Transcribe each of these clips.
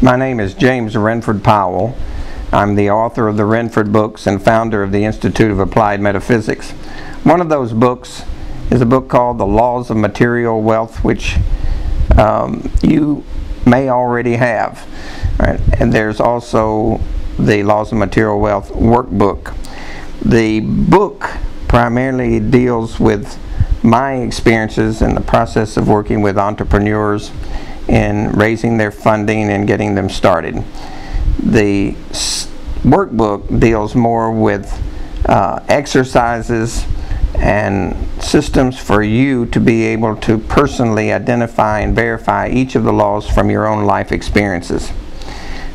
My name is James Renford Powell. I'm the author of the Renford books and founder of the Institute of Applied Metaphysics. One of those books is a book called The Laws of Material Wealth, which you may already have. Right? And there's also the Laws of Material Wealth workbook. The book primarily deals with my experiences in the process of working with entrepreneurs in raising their funding and getting them started. The workbook deals more with exercises and systems for you to be able to personally identify and verify each of the laws from your own life experiences.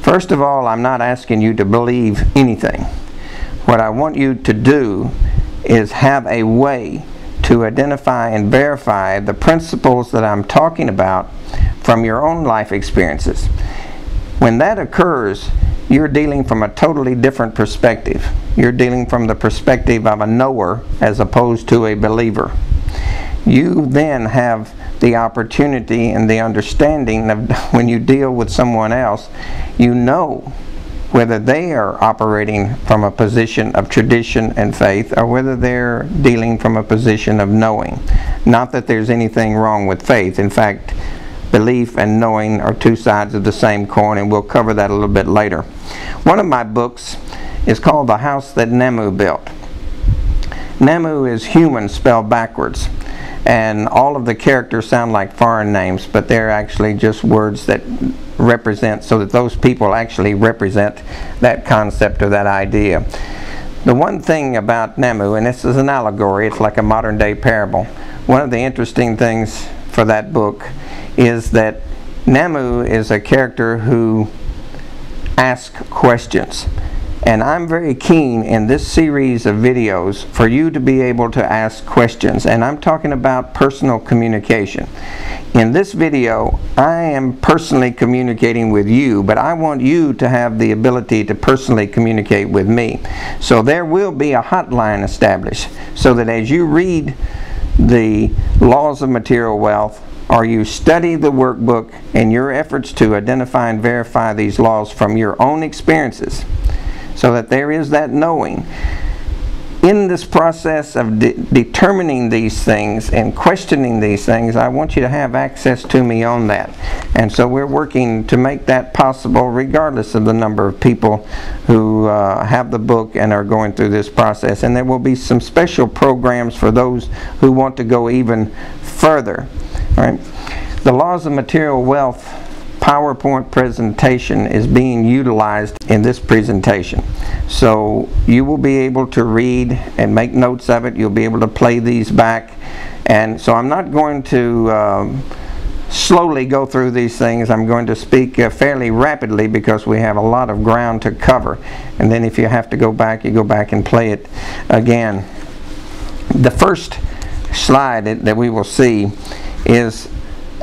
First of all, I'm not asking you to believe anything. What I want you to do is have a way to identify and verify the principles that I'm talking about from your own life experiences. When that occurs, you're dealing from a totally different perspective. You're dealing from the perspective of a knower as opposed to a believer. You then have the opportunity and the understanding of when you deal with someone else, you know whether they are operating from a position of tradition and faith or whether they're dealing from a position of knowing. Not that there's anything wrong with faith. In fact, belief and knowing are two sides of the same coin, and we'll cover that a little bit later. One of my books is called The House That Namu Built. Namu is human spelled backwards, and all of the characters sound like foreign names, but they're actually just words that represent, so that those people actually represent that concept or that idea. The one thing about Namu, and this is an allegory, it's like a modern day parable. One of the interesting things for that book is that Namu is a character who asks questions. And I'm very keen in this series of videos for you to be able to ask questions. And I'm talking about personal communication. In this video, I am personally communicating with you, but I want you to have the ability to personally communicate with me. So there will be a hotline established so that as you read the Laws of Material Wealth, or you study the workbook in your efforts to identify and verify these laws from your own experiences, so that there is that knowing. In this process of determining these things and questioning these things, I want you to have access to me on that. And so we're working to make that possible regardless of the number of people who have the book and are going through this process. And there will be some special programs for those who want to go even further. Right? The Laws of Material Wealth PowerPoint presentation is being utilized in this presentation. So you will be able to read and make notes of it. You'll be able to play these back. And so I'm not going to slowly go through these things. I'm going to speak fairly rapidly because we have a lot of ground to cover. And then if you have to go back, you go back and play it again. The first slide that we will see is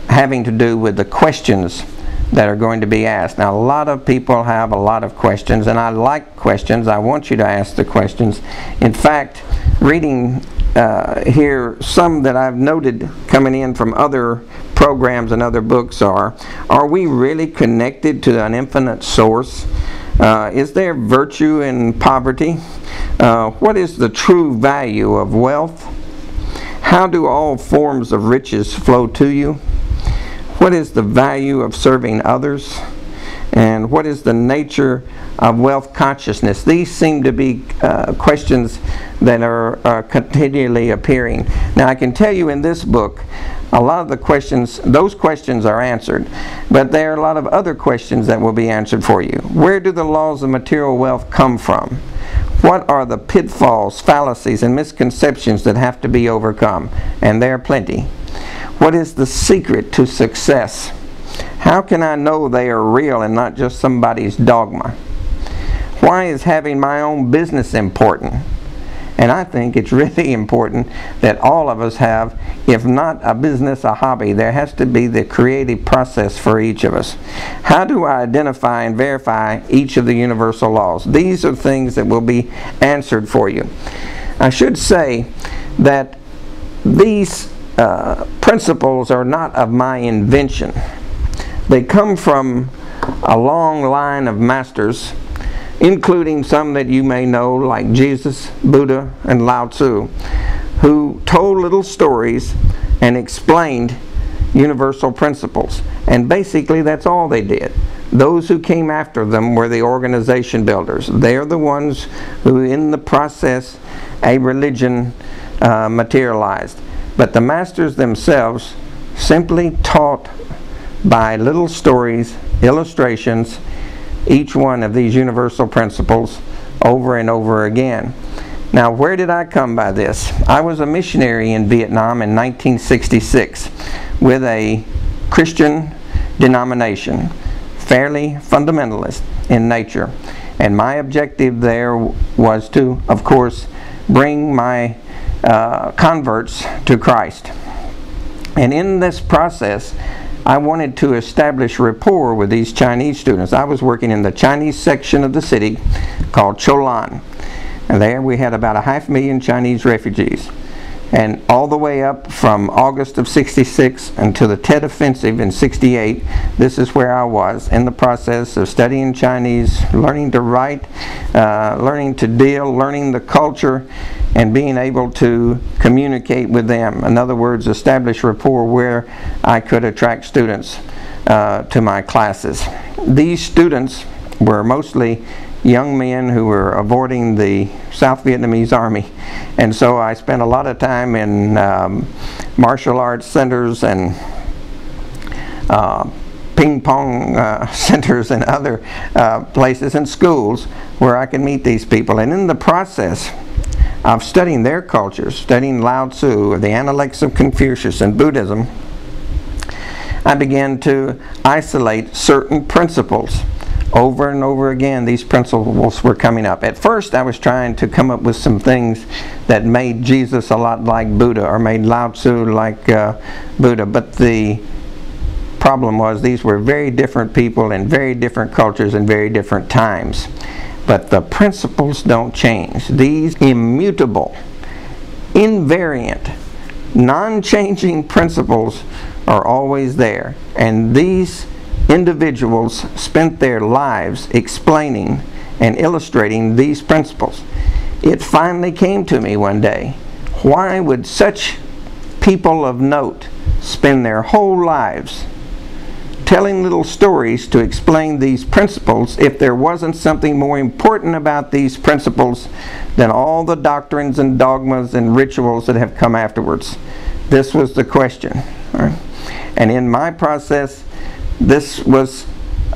having to do with the questions that are going to be asked. Now, a lot of people have a lot of questions, and I like questions. I want you to ask the questions. In fact, reading here, some that I've noted coming in from other programs and other books are we really connected to an infinite source? Is there virtue in poverty? What is the true value of wealth? How do all forms of riches flow to you? What is the value of serving others? And what is the nature of wealth consciousness? These seem to be questions that are continually appearing. Now, I can tell you in this book, a lot of the questions, those questions are answered, but there are a lot of other questions that will be answered for you. Where do the laws of material wealth come from? What are the pitfalls, fallacies, and misconceptions that have to be overcome? And there are plenty. What is the secret to success? How can I know they are real and not just somebody's dogma? Why is having my own business important? And I think it's really important that all of us have, if not a business, a hobby. There has to be the creative process for each of us. How do I identify and verify each of the universal laws? These are things that will be answered for you. I should say that these principles are not of my invention. They come from a long line of masters, including some that you may know like Jesus, Buddha, and Lao Tzu, who told little stories and explained universal principles. And basically that's all they did. Those who came after them were the organization builders. They are the ones who in the process a religion materialized. But the masters themselves simply taught by little stories, illustrations, each one of these universal principles over and over again. Now, where did I come by this? I was a missionary in Vietnam in 1966 with a Christian denomination, fairly fundamentalist in nature. And my objective there was to, of course, bring my converts to Christ. And in this process, I wanted to establish rapport with these Chinese students. I was working in the Chinese section of the city called Cholan. And there we had about 500,000 Chinese refugees. And all the way up from August of 66 until the Tet Offensive in 68, this is where I was in the process of studying Chinese, learning to write, learning to deal, learning the culture, and being able to communicate with them. In other words, establish rapport where I could attract students to my classes. These students were mostly young men who were avoiding the South Vietnamese army, and so I spent a lot of time in martial arts centers and ping pong centers and other places and schools where I could meet these people. And in the process of studying their cultures, studying Lao Tzu, or the Analects of Confucius and Buddhism, I began to isolate certain principles. Over and over again, these principles were coming up. At first, I was trying to come up with some things that made Jesus a lot like Buddha, or made Lao Tzu like Buddha. But the problem was these were very different people in very different cultures and very different times. But the principles don't change. These immutable, invariant, non-changing principles are always there. And these individuals spent their lives explaining and illustrating these principles. It finally came to me one day, why would such people of note spend their whole lives telling little stories to explain these principles if there wasn't something more important about these principles than all the doctrines and dogmas and rituals that have come afterwards? This was the question. Right? And in my process, this was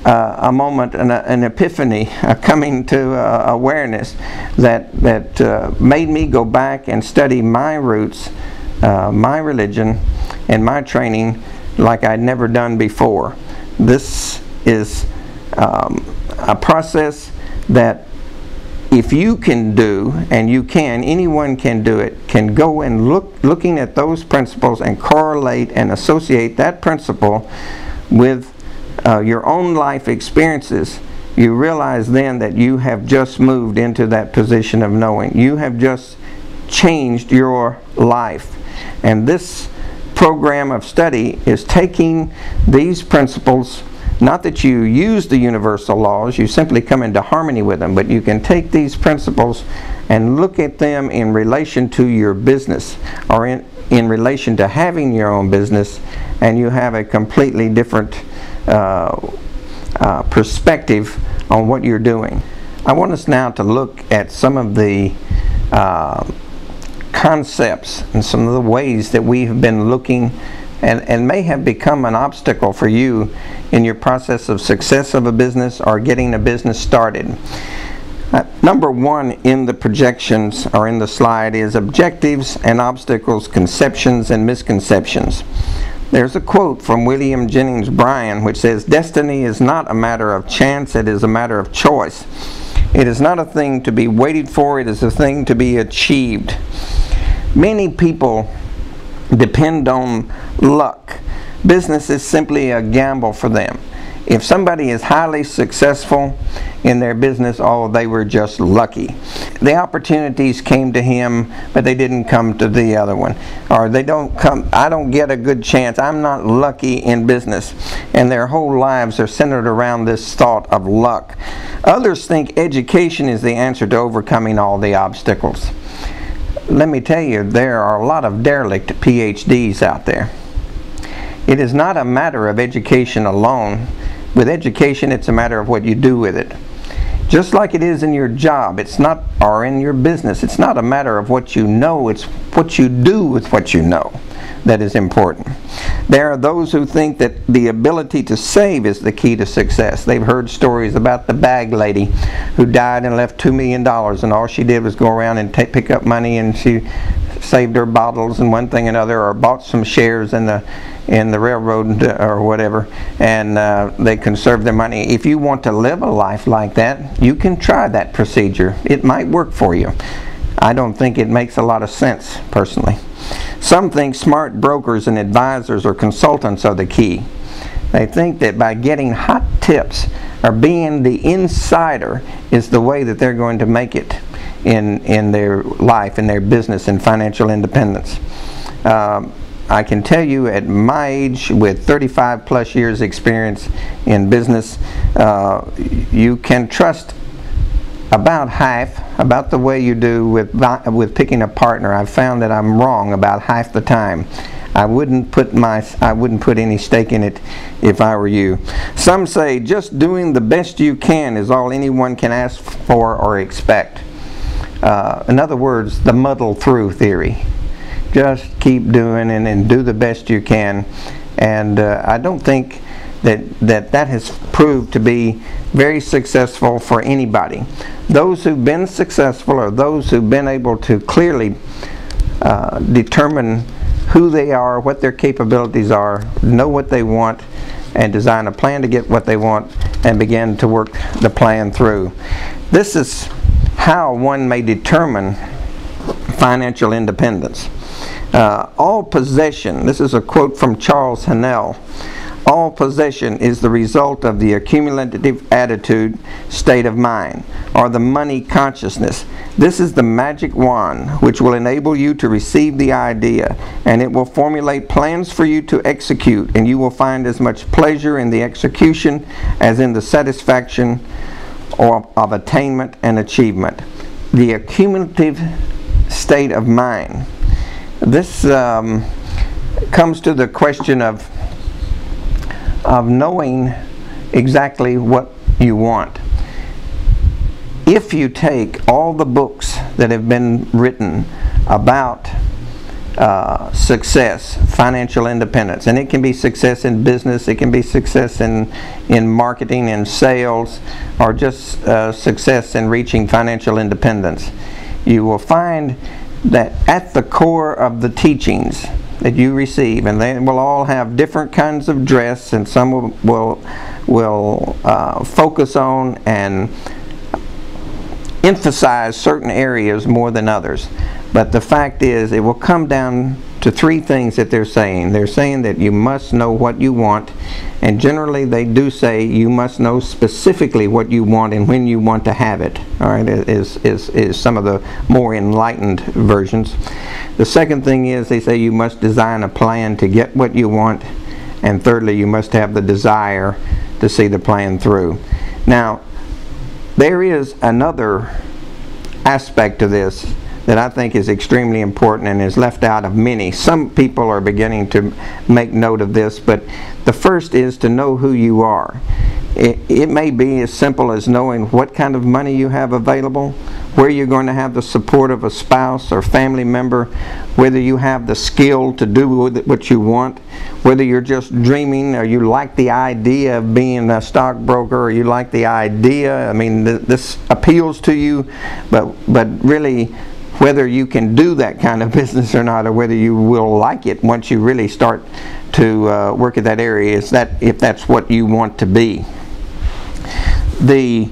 a moment, an epiphany, a coming to awareness that made me go back and study my roots, my religion, and my training like I'd never done before. This is a process that if you can do, and you can, anyone can do it, can go and looking at those principles and correlate and associate that principle with your own life experiences, you realize then that you have just moved into that position of knowing. You have just changed your life. And this program of study is taking these principles, not that you use the universal laws, you simply come into harmony with them, but you can take these principles and look at them in relation to your business, or in relation to having your own business, and you have a completely different perspective on what you're doing. I want us now to look at some of the concepts and some of the ways that we have been looking and may have become an obstacle for you in your process of success of a business or getting a business started. Number one in the projections or in the slide is objectives and obstacles, conceptions and misconceptions. There's a quote from William Jennings Bryan which says, "Destiny is not a matter of chance, it is a matter of choice. It is not a thing to be waited for, it is a thing to be achieved." Many people depend on luck. Business is simply a gamble for them. If somebody is highly successful in their business, oh, they were just lucky. The opportunities came to him, but they didn't come to the other one. Or they don't come, I don't get a good chance. I'm not lucky in business. And their whole lives are centered around this thought of luck. Others think education is the answer to overcoming all the obstacles. Let me tell you, there are a lot of derelict PhDs out there. It is not a matter of education alone. With education, it's a matter of what you do with it. Just like it is in your job, it's not, or in your business, it's not a matter of what you know, it's what you do with what you know that is important. There are those who think that the ability to save is the key to success. They've heard stories about the bag lady who died and left $2 million, and all she did was go around and pick up money, and she saved her bottles and one thing and another, or bought some shares in the railroad or whatever, and they conserve their money. If you want to live a life like that, you can try that procedure. It might work for you. I don't think it makes a lot of sense, personally. Some think smart brokers and advisors or consultants are the key. They think that by getting hot tips or being the insider is the way that they're going to make it in their life, in their business, and financial independence. I can tell you, at my age, with 35 plus years experience in business, you can trust about half, about the way you do with picking a partner. I've found that I'm wrong about half the time. I wouldn't put any stake in it if I were you. Some say just doing the best you can is all anyone can ask for or expect. In other words, the muddle through theory. Just keep doing and do the best you can. And I don't think that has proved to be very successful for anybody. Those who've been successful are those who've been able to clearly determine who they are, what their capabilities are, know what they want, and design a plan to get what they want and begin to work the plan through. This is how one may determine financial independence. All possession, this is a quote from Charles Hannell, all possession is the result of the accumulative attitude state of mind, or the money consciousness. This is the magic wand which will enable you to receive the idea, and it will formulate plans for you to execute, and you will find as much pleasure in the execution as in the satisfaction of attainment and achievement. The accumulative state of mind. This comes to the question of knowing exactly what you want. If you take all the books that have been written about success, financial independence, and it can be success in business, it can be success in marketing and sales, or just success in reaching financial independence, you will find that at the core of the teachings that you receive, and they will all have different kinds of dress, and some will focus on and emphasize certain areas more than others. But the fact is, it will come down to three things that they're saying. They're saying that you must know what you want, and generally they do say you must know specifically what you want and when you want to have it. All right, is some of the more enlightened versions. The second thing is they say you must design a plan to get what you want, and thirdly, you must have the desire to see the plan through. Now, there is another aspect to this that I think is extremely important and is left out of many. Some people are beginning to make note of this, but the first is to know who you are. It may be as simple as knowing what kind of money you have available, where you're going to have the support of a spouse or family member, whether you have the skill to do what you want, whether you're just dreaming or you like the idea of being a stockbroker, or you like the idea, I mean, this appeals to you, but really whether you can do that kind of business or not, or whether you will like it once you really start to work at that area, is that if that's what you want to be. The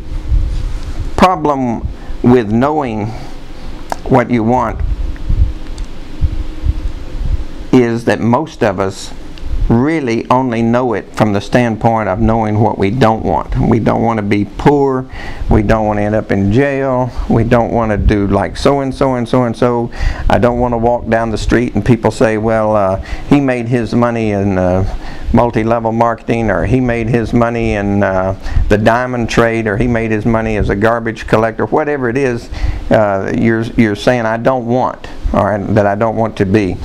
problem with knowing what you want is that most of us really only know it from the standpoint of knowing what we don't want. We don't want to be poor. We don't want to end up in jail. We don't want to do like so and so and so and so. I don't want to walk down the street and people say, well, he made his money in multi-level marketing, or he made his money in the diamond trade, or he made his money as a garbage collector. Whatever it is, you're saying I don't want, or that I don't want to be.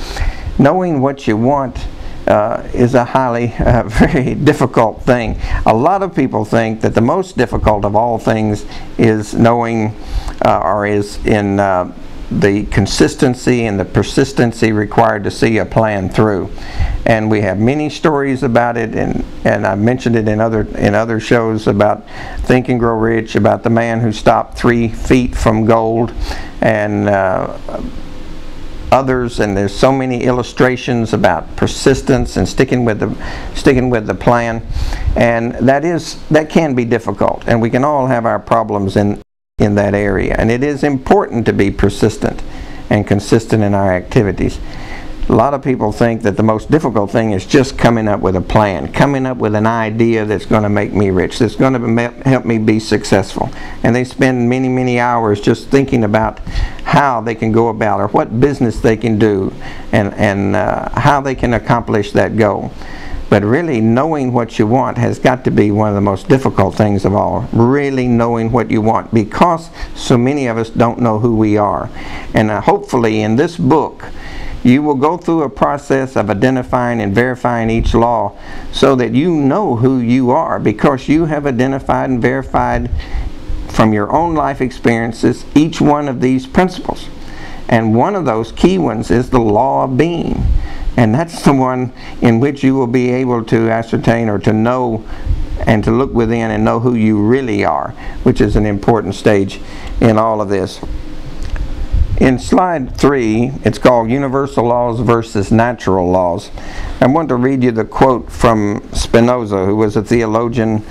Knowing what you want is a highly, very difficult thing. A lot of people think that the most difficult of all things is knowing, or is in the consistency and the persistency required to see a plan through. And we have many stories about it, and I've mentioned it in other shows about Think and Grow Rich, about the man who stopped 3 feet from gold, and others, and there's so many illustrations about persistence and sticking with the plan, and that can be difficult, and we can all have our problems in that area, and it is important to be persistent and consistent in our activities. A lot of people think that the most difficult thing is just coming up with a plan, coming up with an idea that's going to make me rich, that's going to help me be successful. And they spend many, many hours just thinking about how they can go about, or what business they can do, and how they can accomplish that goal. But really knowing what you want has got to be one of the most difficult things of all. Really knowing what you want, because so many of us don't know who we are. And hopefully in this book, you will go through a process of identifying and verifying each law so that you know who you are, because you have identified and verified from your own life experiences each one of these principles. And one of those key ones is the law of being. And that's the one in which you will be able to ascertain, or to know and to look within and know who you really are, which is an important stage in all of this. In slide 3, it's called Universal Laws versus Natural Laws. I want to read you the quote from Spinoza, who was a theologian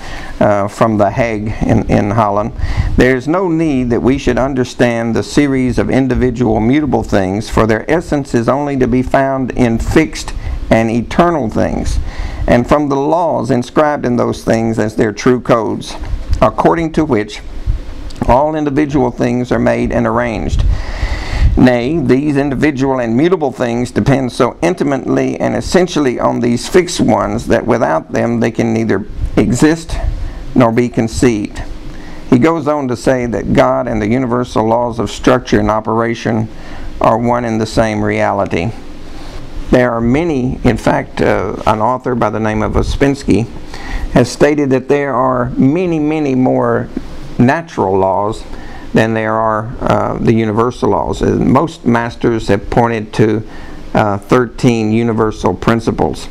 from The Hague in Holland. "There is no need that we should understand the series of individual mutable things, for their essence is only to be found in fixed and eternal things, and from the laws inscribed in those things as their true codes, according to which all individual things are made and arranged. Nay, these individual and mutable things depend so intimately and essentially on these fixed ones that without them they can neither exist nor be conceived." He goes on to say that God and the universal laws of structure and operation are one and the same reality. There are many, in fact, an author by the name of Ouspensky has stated that there are many, many more natural laws than there are the universal laws. Most masters have pointed to 13 universal principles.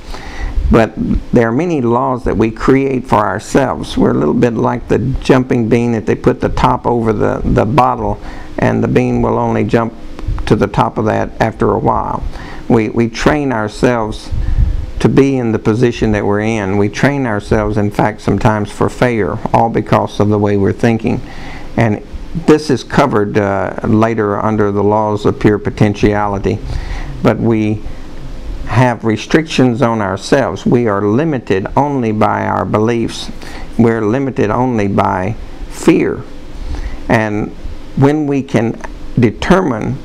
But there are many laws that we create for ourselves. We're a little bit like the jumping bean, that they put the top over the bottle, and the bean will only jump to the top of that after a while. We train ourselves to be in the position that we're in. We train ourselves, in fact, sometimes for failure, all because of the way we're thinking. And this is covered later under the laws of pure potentiality. But we have restrictions on ourselves. We are limited only by our beliefs. We're limited only by fear. And when we can determine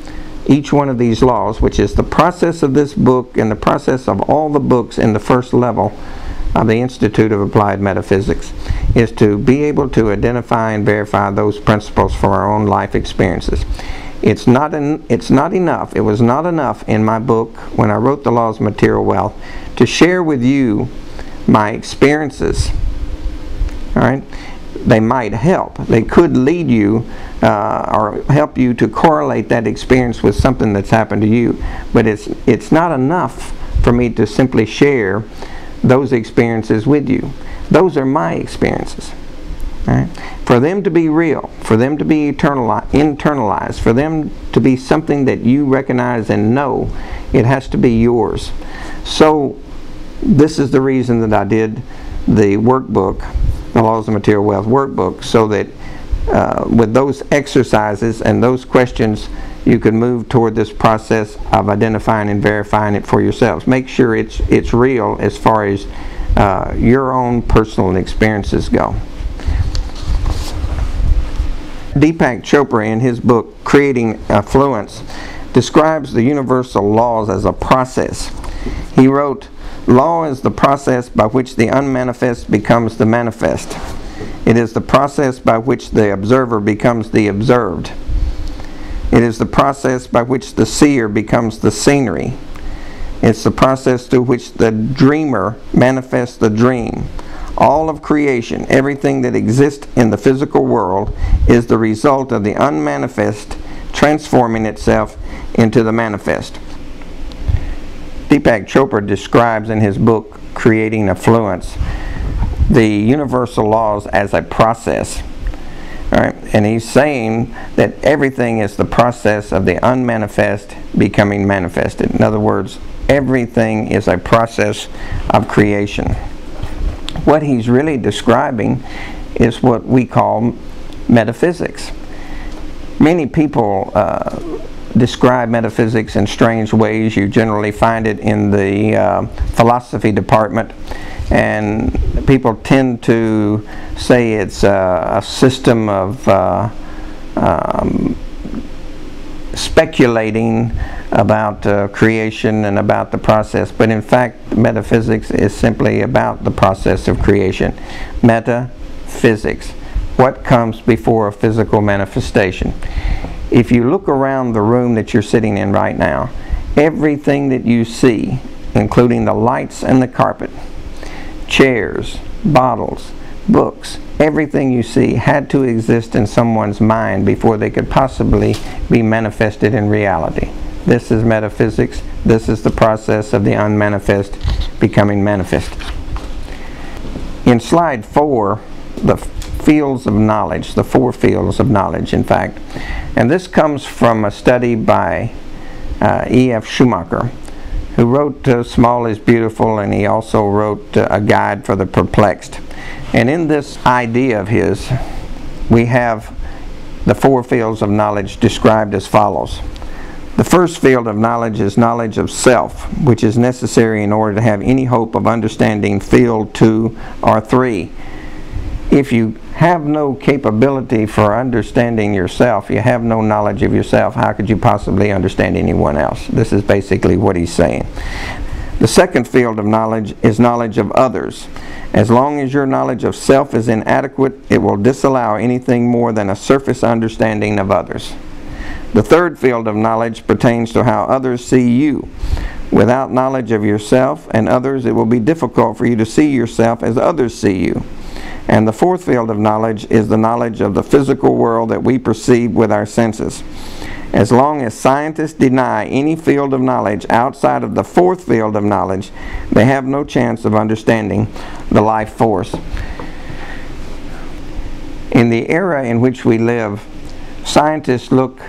each one of these laws, which is the process of this book and the process of all the books in the first level of the Institute of Applied Metaphysics, is to be able to identify and verify those principles from our own life experiences. It's not enough. It was not enough in my book, when I wrote The Laws of Material Wealth, to share with you my experiences. All right? They might help. They could lead you or help you to correlate that experience with something that's happened to you. But it's not enough for me to simply share those experiences with you. Those are my experiences. Right? For them to be real, for them to be internalized, for them to be something that you recognize and know, it has to be yours. So this is the reason that I did the workbook, the Laws of Material Wealth workbook, so that with those exercises and those questions, you can move toward this process of identifying and verifying it for yourselves. Make sure it's real as far as your own personal experiences go. Deepak Chopra, in his book Creating Affluence, describes the universal laws as a process. He wrote, "Law is the process by which the unmanifest becomes the manifest. It is the process by which the observer becomes the observed. It is the process by which the seer becomes the scenery. It's the process through which the dreamer manifests the dream. All of creation, everything that exists in the physical world, is the result of the unmanifest transforming itself into the manifest." Deepak Chopra describes in his book Creating Affluence the universal laws as a process. All right? And he's saying that everything is the process of the unmanifest becoming manifested. In other words, everything is a process of creation. What he's really describing is what we call metaphysics. Many people describe metaphysics in strange ways. You generally find it in the philosophy department, and people tend to say it's a system of speculating about creation and about the process, but in fact metaphysics is simply about the process of creation. Metaphysics, what comes before a physical manifestation. If you look around the room that you're sitting in right now, everything that you see, including the lights and the carpet, chairs, bottles, books, everything you see had to exist in someone's mind before they could possibly be manifested in reality. This is metaphysics. This is the process of the unmanifest becoming manifest. In slide 4, the fields of knowledge, the 4 fields of knowledge, in fact. And this comes from a study by E.F. Schumacher, who wrote Small is Beautiful, and he also wrote A Guide for the Perplexed. And in this idea of his, we have the 4 fields of knowledge described as follows. The first field of knowledge is knowledge of self, which is necessary in order to have any hope of understanding field 2 or 3. If you have no capability for understanding yourself, you have no knowledge of yourself, how could you possibly understand anyone else? This is basically what he's saying. The second field of knowledge is knowledge of others. As long as your knowledge of self is inadequate, it will disallow anything more than a surface understanding of others. The third field of knowledge pertains to how others see you. Without knowledge of yourself and others, it will be difficult for you to see yourself as others see you. And the fourth field of knowledge is the knowledge of the physical world that we perceive with our senses. As long as scientists deny any field of knowledge outside of the fourth field of knowledge, they have no chance of understanding the life force. In the era in which we live, scientists look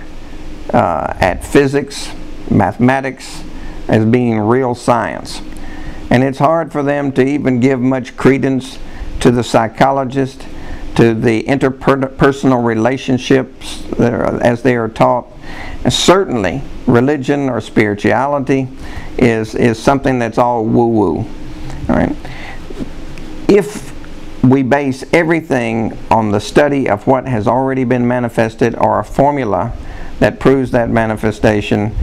at physics, mathematics, as being real science. And it's hard for them to even give much credence to the psychologist, to the interpersonal relationships as they are taught. And certainly religion or spirituality is something that's all woo-woo. All right? If we base everything on the study of what has already been manifested or a formula that proves that manifestation,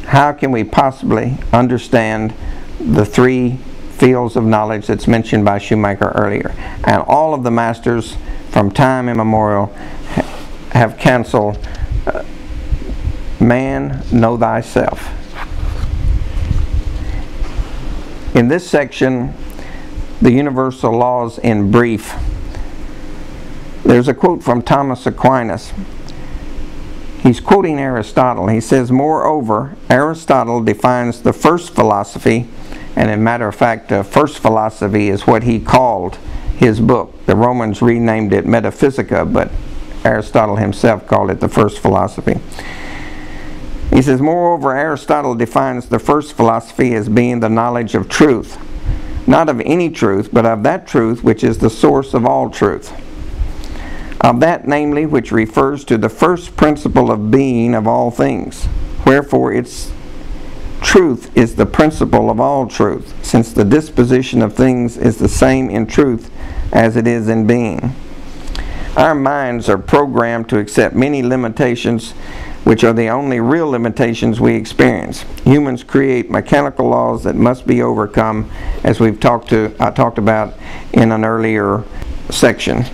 how can we possibly understand the 3 fields of knowledge that's mentioned by Schumacher earlier? And all of the masters from time immemorial have canceled man, know thyself. In this section, the universal laws in brief, there's a quote from Thomas Aquinas. He's quoting Aristotle. He says, "Moreover, Aristotle defines the first philosophy," and in matter of fact, first philosophy is what he called his book. The Romans renamed it Metaphysica, but Aristotle himself called it the first philosophy. He says, "Moreover, Aristotle defines the first philosophy as being the knowledge of truth, not of any truth, but of that truth which is the source of all truth. of that namely which refers to the first principle of being of all things. Wherefore its truth is the principle of all truth, since the disposition of things is the same in truth as it is in being. Our minds are programmed to accept many limitations which are the only real limitations we experience. Humans create mechanical laws that must be overcome, as I talked about in an earlier section.